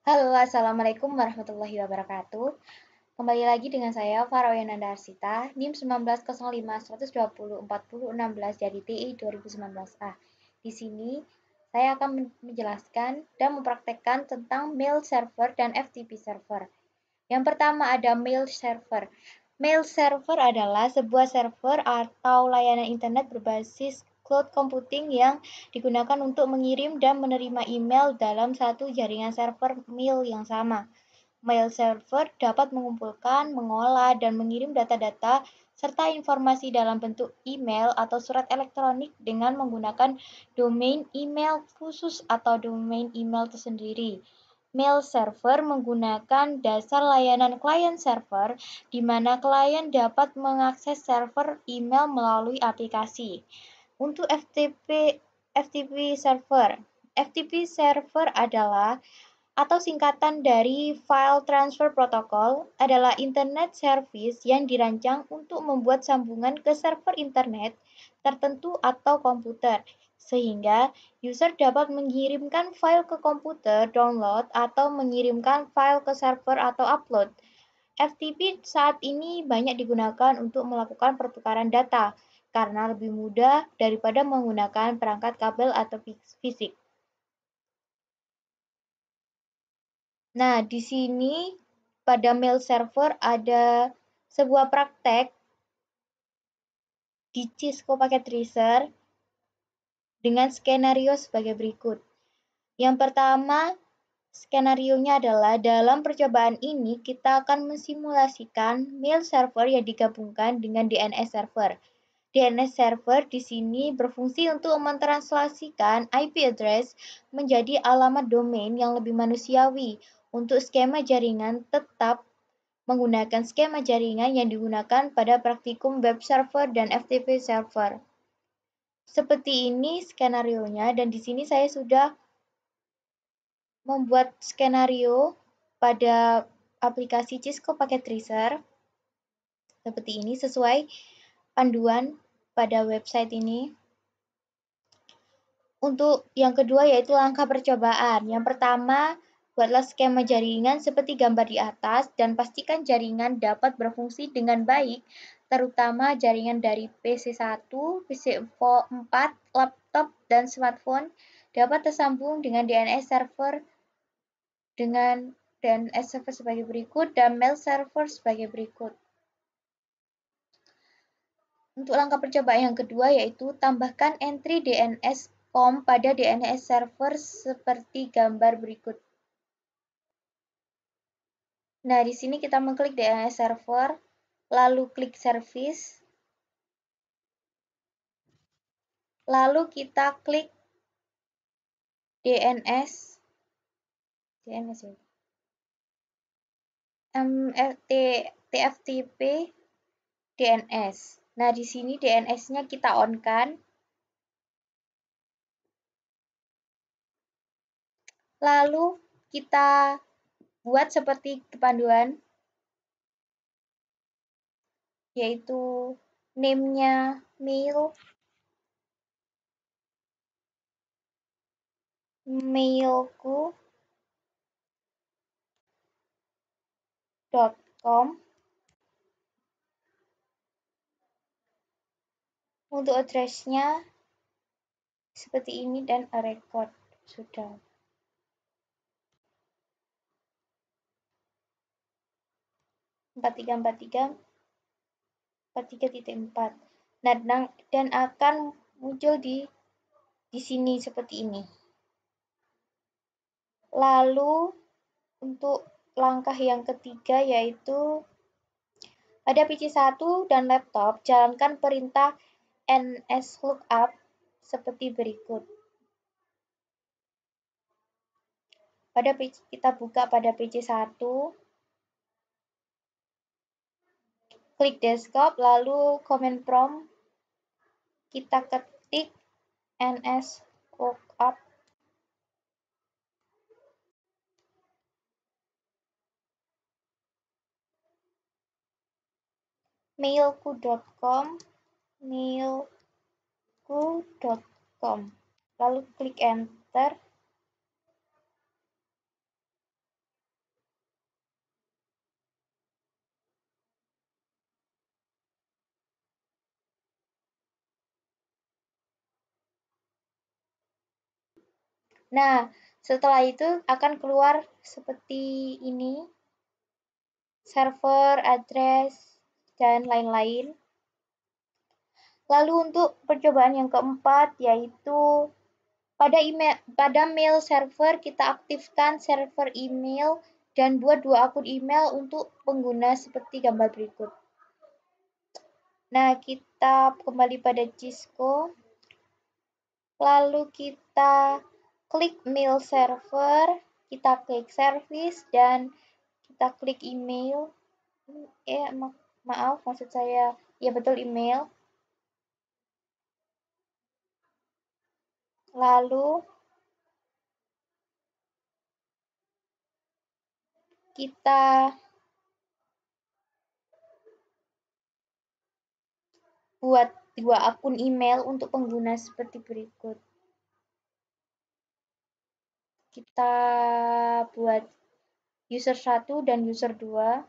Halo, Assalamualaikum warahmatullahi wabarakatuh. Kembali lagi dengan saya, Farawiananda Arsita, NIM 1905 120 40 16 dari TI 2019A. Di sini, saya akan menjelaskan dan mempraktekkan tentang mail server dan FTP server. Yang pertama ada mail server. Mail server adalah sebuah server atau layanan internet berbasis cloud computing yang digunakan untuk mengirim dan menerima email dalam satu jaringan server mail yang sama. Mail server dapat mengumpulkan, mengolah, dan mengirim data-data serta informasi dalam bentuk email atau surat elektronik dengan menggunakan domain email khusus atau domain email tersendiri. Mail server menggunakan dasar layanan client server, di mana klien dapat mengakses server email melalui aplikasi. Untuk FTP server, FTP server adalah atau singkatan dari File Transfer Protocol adalah Internet Service yang dirancang untuk membuat sambungan ke server internet tertentu atau komputer, sehingga user dapat mengirimkan file ke komputer download atau mengirimkan file ke server atau upload. FTP saat ini banyak digunakan untuk melakukan pertukaran data karena lebih mudah daripada menggunakan perangkat kabel atau fisik. Nah, di sini pada mail server ada sebuah praktek di Cisco Packet Tracer dengan skenario sebagai berikut. Yang pertama, skenarionya adalah dalam percobaan ini kita akan mensimulasikan mail server yang digabungkan dengan DNS server. DNS server di sini berfungsi untuk mentranslasikan IP address menjadi alamat domain yang lebih manusiawi. Untuk skema jaringan tetap menggunakan skema jaringan yang digunakan pada praktikum web server dan FTP server. Seperti ini skenarionya, dan di sini saya sudah membuat skenario pada aplikasi Cisco Packet Tracer seperti ini sesuai panduan pada website ini. Untuk yang kedua yaitu langkah percobaan. Yang pertama, buatlah skema jaringan seperti gambar di atas dan pastikan jaringan dapat berfungsi dengan baik, terutama jaringan dari PC1, PC4, laptop, dan smartphone dapat tersambung dengan DNS server sebagai berikut dan mail server sebagai berikut. Untuk langkah percobaan yang kedua yaitu tambahkan entry DNS COM pada DNS server seperti gambar berikut. Nah, di sini kita mengklik DNS server, lalu klik service, lalu kita klik DNS, TFTP DNS. Nah, di sini DNS-nya kita on-kan. Lalu kita buat seperti kepanduan, yaitu name-nya mailku.com. Untuk address-nya seperti ini dan a record sudah. Empat tiga 43.4. Nah, dan akan muncul di sini seperti ini. Lalu untuk langkah yang ketiga yaitu pada PC1 dan laptop jalankan perintah nslookup seperti berikut. Kita buka pada PC1, klik desktop, lalu command prompt kita ketik nslookup mailku.com, lalu klik enter. Nah, setelah itu akan keluar seperti ini, server, address, dan lain-lain. Lalu untuk percobaan yang keempat yaitu pada mail server kita aktifkan server email dan buat 2 akun email untuk pengguna seperti gambar berikut. Nah, kita kembali pada Cisco. Lalu kita klik mail server, kita klik service dan kita klik email. Maaf, maksud saya ya betul email. Lalu kita buat 2 akun email untuk pengguna seperti berikut. Kita buat user 1 dan user 2.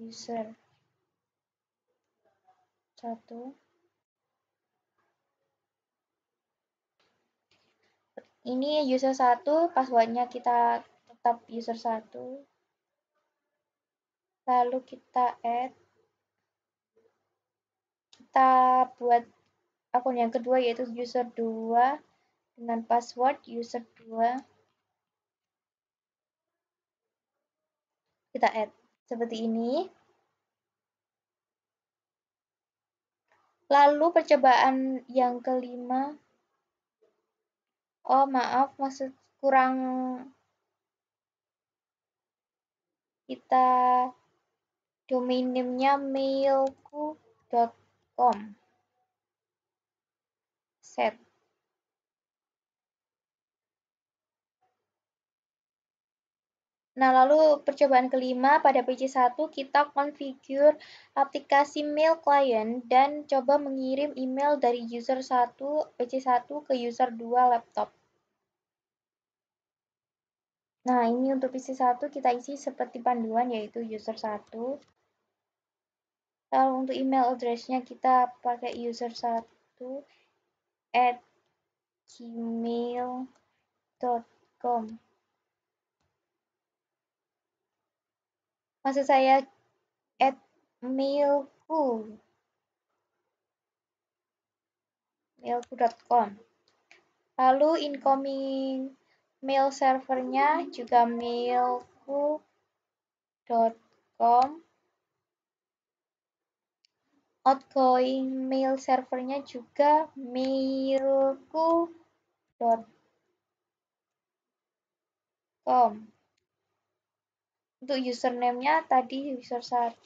User 1. Ini user 1, passwordnya kita tetap user 1. Lalu kita add. Kita buat akun yang kedua yaitu user 2 dengan password user 2. Kita add seperti ini. Lalu percobaan yang kelima. Oh, maaf, maksud kurang kita domain name-nya mailku.com. Set. Nah, lalu percobaan kelima pada PC1 kita configure aplikasi mail client dan coba mengirim email dari user 1 PC1 ke user 2 laptop. Nah, ini untuk PC1 kita isi seperti panduan yaitu user 1. Lalu untuk email address-nya kita pakai user 1 @gmail.com. Maksud saya mailku.com. Lalu incoming mail servernya juga mailku.com. Outgoing mail servernya juga mailku.com. Untuk username-nya tadi user 1,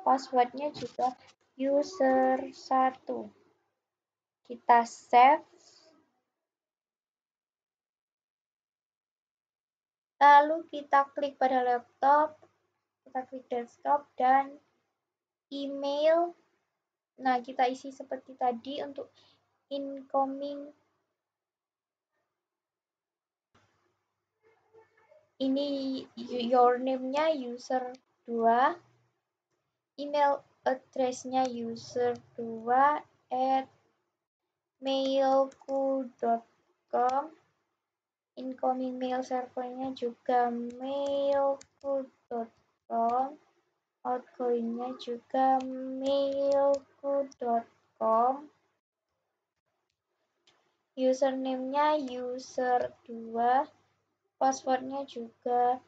passwordnya juga user 1. Kita save. Lalu kita klik pada laptop, kita klik desktop dan email. Nah, kita isi seperti tadi untuk incoming. Ini username-nya user 2, email address-nya user 2 @mailku.com. Incoming mail servernya juga mailku.com. Outgoing-nya juga mailku.com. Username-nya user 2. Passwordnya juga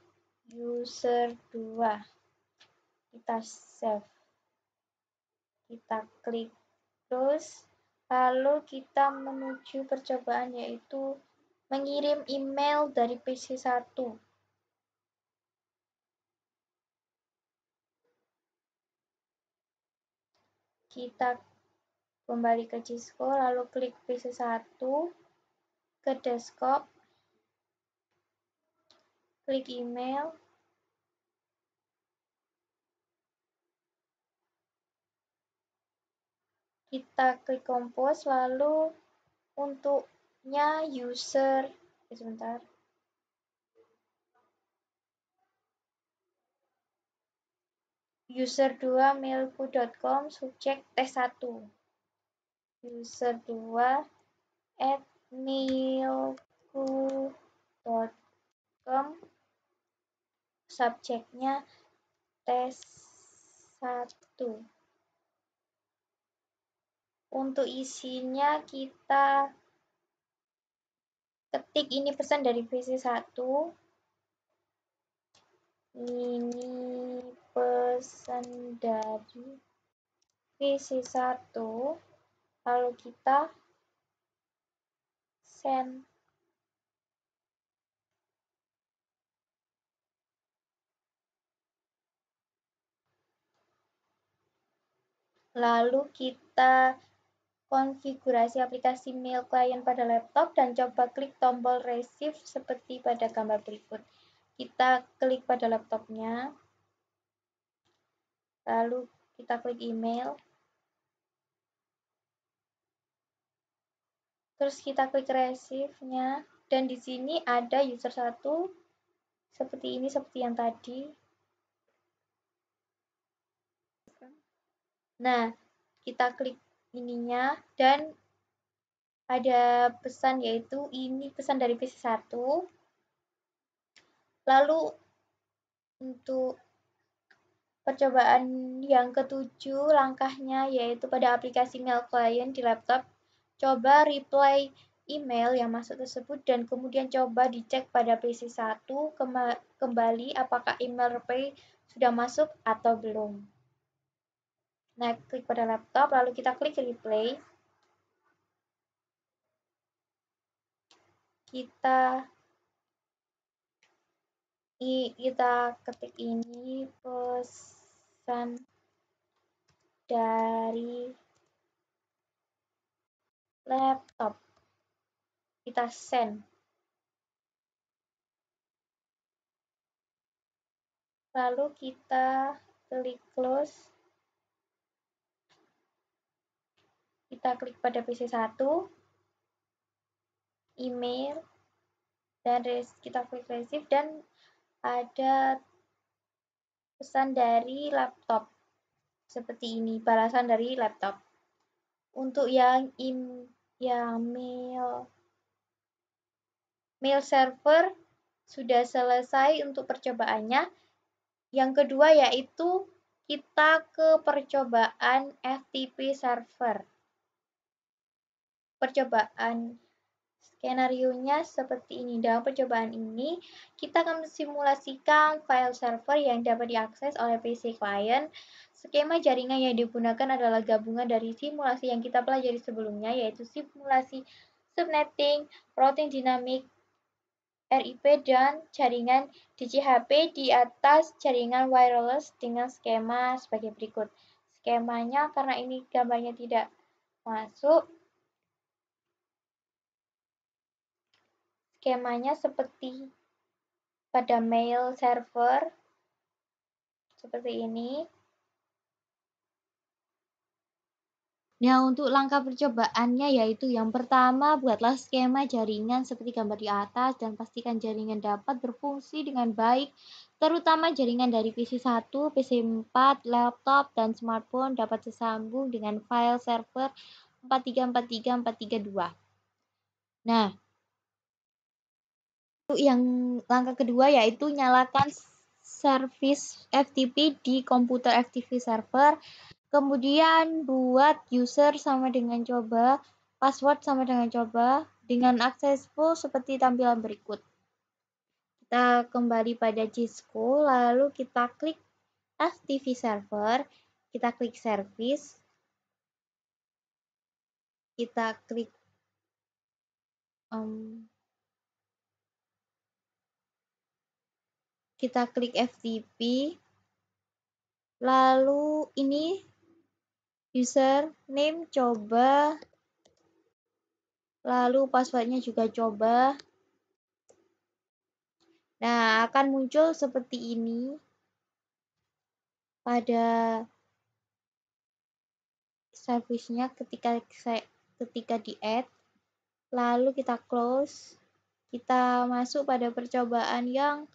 user 2. Kita save. Kita klik terus. Lalu kita menuju percobaan yaitu mengirim email dari PC1. Kita kembali ke Cisco, lalu klik PC1, ke desktop, klik email, kita klik compose, lalu untuknya user, sebentar. user2 mailku.com subjek tes1. user2 @mailku.com subjeknya tes1. Untuk isinya kita ketik ini pesan dari VC1. Ini pesan dari VC1. Lalu kita send. Lalu kita konfigurasi aplikasi mail client pada laptop dan coba klik tombol receive seperti pada gambar berikut. Kita klik pada laptopnya, lalu kita klik email, terus kita klik receive-nya, dan di sini ada user 1 seperti ini, seperti yang tadi. Nah, kita klik ininya dan ada pesan, yaitu ini pesan dari PC1. Lalu untuk percobaan yang ketujuh langkahnya yaitu pada aplikasi mail client di laptop, coba reply email yang masuk tersebut dan kemudian coba dicek pada PC1 kembali apakah email reply sudah masuk atau belum. Nah, klik pada laptop, lalu kita klik replay. Kita ketik ini pesan dari laptop. Kita send. Lalu kita klik close. Kita klik pada PC1, email, dan kita klik receive dan ada pesan dari laptop. Seperti ini, balasan dari laptop. Untuk yang mail server sudah selesai untuk percobaannya. Yang kedua yaitu kita ke percobaan FTP server. Percobaan skenario-nya seperti ini. Dalam percobaan ini, kita akan mensimulasikan file server yang dapat diakses oleh PC client. Skema jaringan yang digunakan adalah gabungan dari simulasi yang kita pelajari sebelumnya, yaitu simulasi subnetting, routing dynamic, RIP, dan jaringan DCHP di atas jaringan wireless dengan skema sebagai berikut. Skemanya, karena ini gambarnya tidak masuk, skemanya seperti pada mail server, seperti ini. Nah, untuk langkah percobaannya yaitu yang pertama, buatlah skema jaringan seperti gambar di atas dan pastikan jaringan dapat berfungsi dengan baik, terutama jaringan dari PC1, PC4, laptop, dan smartphone dapat tersambung dengan file server 4343432. Nah, yang langkah kedua yaitu nyalakan service FTP di komputer FTP server. Kemudian buat user sama dengan coba, password sama dengan coba, dengan akses full seperti tampilan berikut. Kita kembali pada Cisco, lalu kita klik FTP server, kita klik service, kita klik FTP, lalu ini username coba, lalu passwordnya juga coba. Nah, akan muncul seperti ini pada service-nya ketika di-add, lalu kita close, kita masuk pada percobaan yang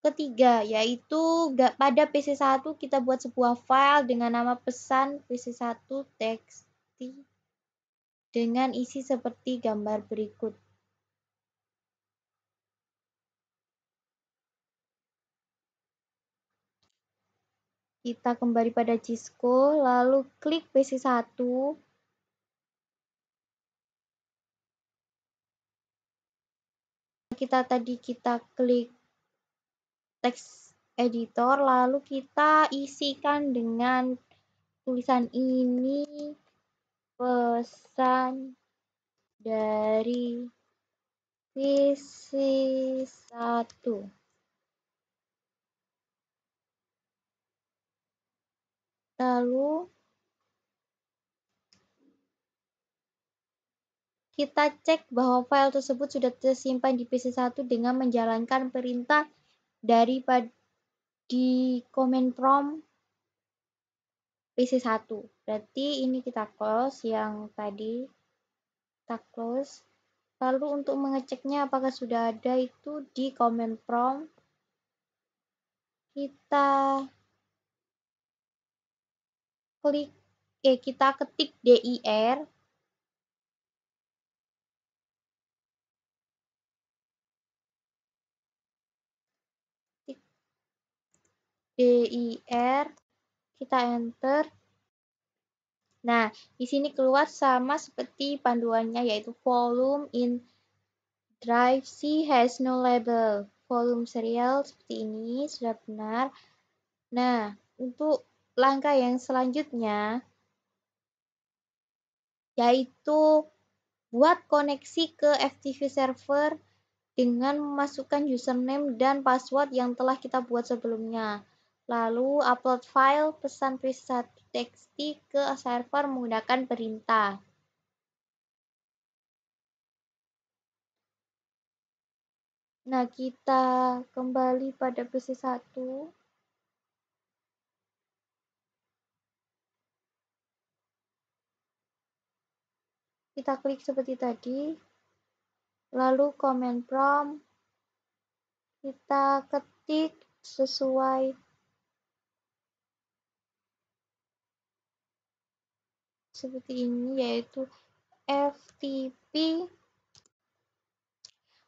ketiga, yaitu pada PC1 kita buat sebuah file dengan nama pesan PC1 txt dengan isi seperti gambar berikut. Kita kembali pada Cisco, lalu klik PC1. Kita klik text editor, lalu kita isikan dengan tulisan ini pesan dari PC1. Lalu kita cek bahwa file tersebut sudah tersimpan di PC1 dengan menjalankan perintah di command prompt PC1. Berarti ini kita close, yang tadi kita close. Lalu untuk mengeceknya apakah sudah ada itu di command prompt, kita ketik dir, kita enter. Nah, di sini keluar sama seperti panduannya, yaitu volume in drive C has no label. Volume serial seperti ini sudah benar. Nah, untuk langkah yang selanjutnya yaitu buat koneksi ke FTP server dengan memasukkan username dan password yang telah kita buat sebelumnya. Lalu upload file pesan PC1.txt ke server menggunakan perintah. Nah, kita kembali pada PC1. Kita klik seperti tadi. Lalu command prompt kita ketik sesuai seperti ini, yaitu FTP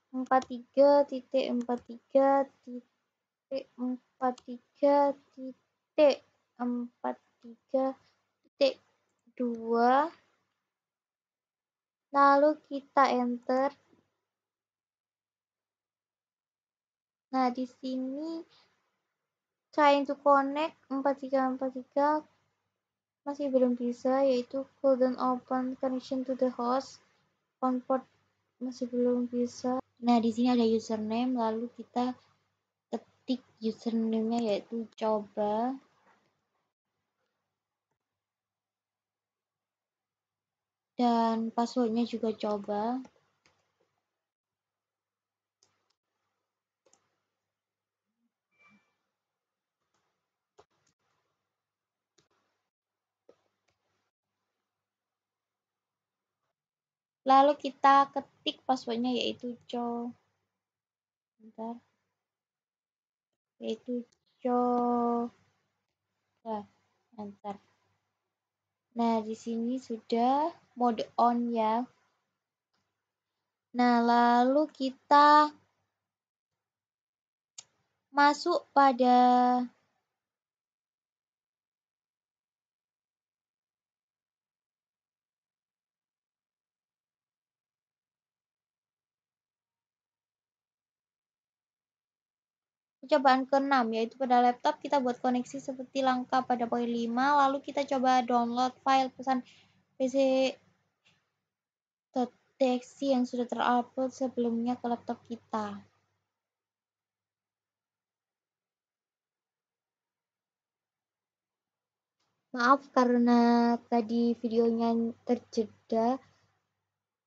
43.43.43.43.2, lalu kita enter. Nah, di sini trying to connect 4343 masih belum bisa, yaitu couldn't open connection to the host. Convert masih belum bisa. Nah, di sini ada username, lalu kita ketik username-nya yaitu coba. Dan passwordnya juga coba. Lalu kita ketik passwordnya yaitu nah, enter. Nah, di sini sudah mode on ya. Nah, lalu kita masuk pada percobaan ke-6, yaitu pada laptop kita buat koneksi seperti langkah pada poin 5, lalu kita coba download file pesan PC.txt yang sudah terupload sebelumnya ke laptop kita. Maaf karena tadi videonya terjeda,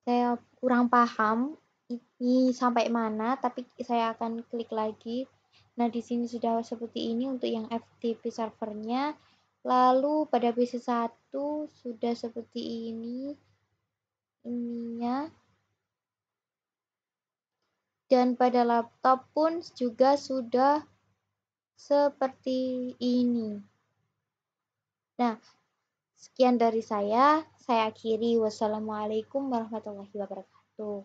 saya kurang paham ini sampai mana, tapi saya akan klik lagi. Nah, di sini sudah seperti ini untuk yang FTP servernya. Lalu pada PC1 sudah seperti ini ininya. Dan pada laptop pun juga sudah seperti ini. Nah, sekian dari saya akhiri. Wassalamualaikum warahmatullahi wabarakatuh.